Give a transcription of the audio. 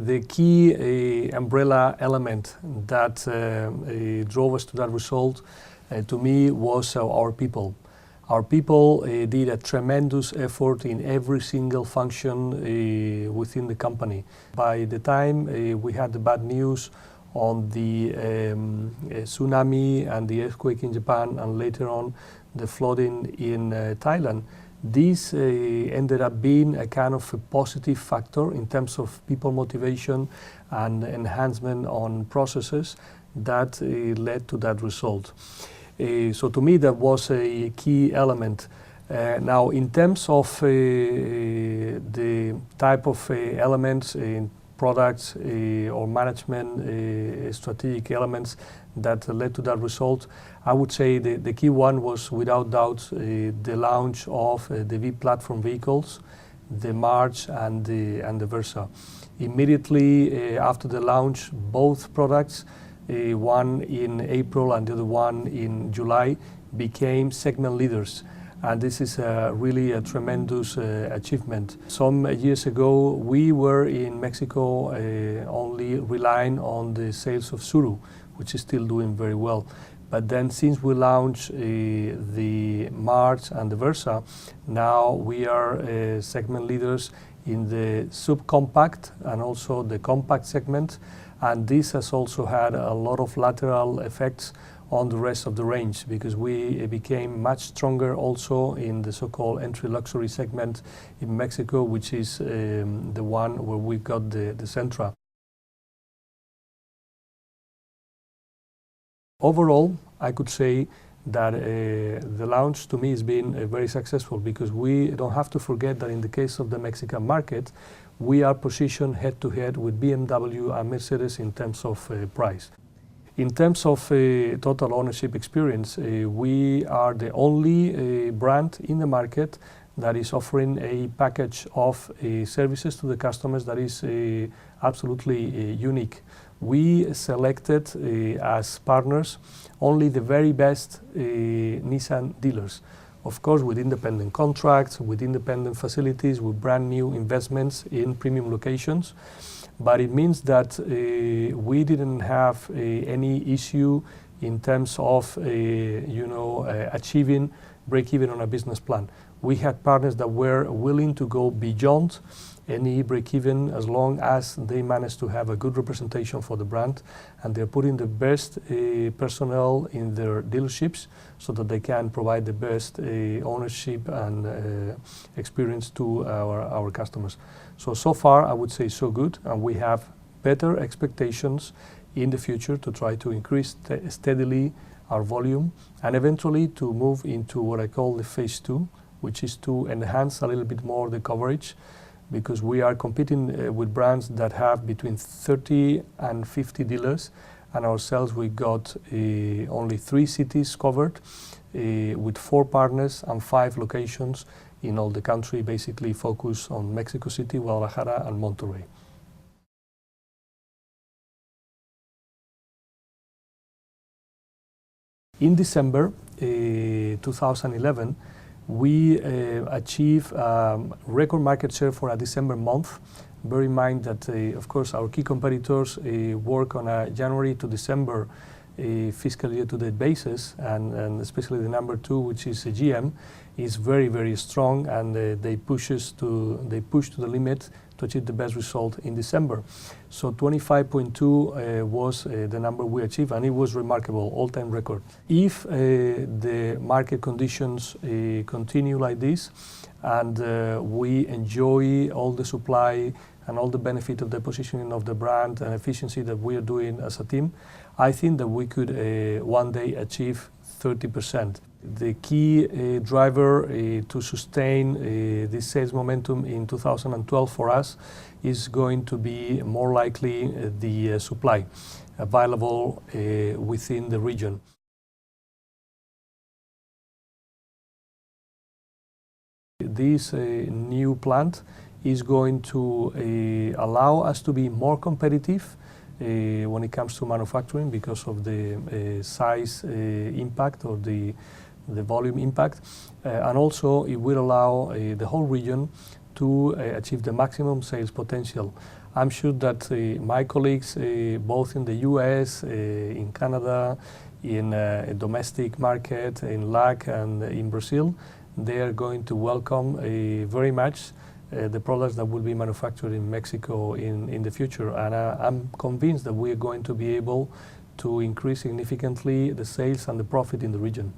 The key umbrella element that drove us to that result, to me, was our people. Our people did a tremendous effort in every single function within the company. By the time we had the bad news on the tsunami and the earthquake in Japan, and later on the flooding in Thailand, this ended up being a kind of a positive factor in terms of people motivation and enhancement on processes that led to that result. So to me, that was a key element. Now, in terms of the type of elements in products or management strategic elements that led to that result, I would say the key one was, without doubt, the launch of the V platform vehicles, the March and the Versa. Immediately after the launch, both products, one in April and the other one in July, became segment leaders. And this is really a tremendous achievement. Some years ago, we were in Mexico only relying on the sales of Tsuru, which is still doing very well. But then since we launched the March and the Versa, now we are segment leaders in the subcompact and also the compact segment. And this has also had a lot of lateral effects on the rest of the range, because we became much stronger also in the so-called entry luxury segment in Mexico, which is the one where we've got the Sentra. Overall, I could say that the launch to me has been very successful, because we don't have to forget that in the case of the Mexican market, we are positioned head-to-head with BMW and Mercedes in terms of price. In terms of total ownership experience, we are the only brand in the market that is offering a package of services to the customers that is absolutely unique. We selected as partners only the very best Nissan dealers. Of course, with independent contracts, with independent facilities, with brand new investments in premium locations. But it means that we didn't have any issue in terms of achieving break-even on a business plan. We had partners that were willing to go beyond any break-even as long as they managed to have a good representation for the brand, and they're putting the best personnel in their dealerships so that they can provide the best ownership and experience to our customers. So far, I would say so good, and we have better expectations in the future to try to increase steadily our volume, and eventually to move into what I call the phase 2, which is to enhance a little bit more the coverage, because we are competing with brands that have between 30 and 50 dealers, and ourselves we got only 3 cities covered with 4 partners and 5 locations in all the country, basically focused on Mexico City, Guadalajara and Monterrey. In December 2011, we achieved record market share for a December month. Bear in mind that, of course, our key competitors work on a January to December fiscal year-to-date basis, and especially the number 2, which is GM, is very, very strong, and they push to the limit to achieve the best result in December. So 25.2 was the number we achieved, and it was remarkable, all-time record. If the market conditions continue like this, and we enjoy all the supply and all the benefit of the positioning of the brand and efficiency that we are doing as a team, I think that we could one day achieve 30%. The key driver to sustain this sales momentum in 2012 for us is going to be more likely the supply available within the region. This new plant is going to allow us to be more competitive when it comes to manufacturing, because of the size impact or the volume impact, and also it will allow the whole region to achieve the maximum sales potential. I'm sure that my colleagues, both in the US, in Canada, in a domestic market, in LAC and in Brazil, they are going to welcome very much the products that will be manufactured in Mexico in the future. And I'm convinced that we are going to be able to increase significantly the sales and the profit in the region.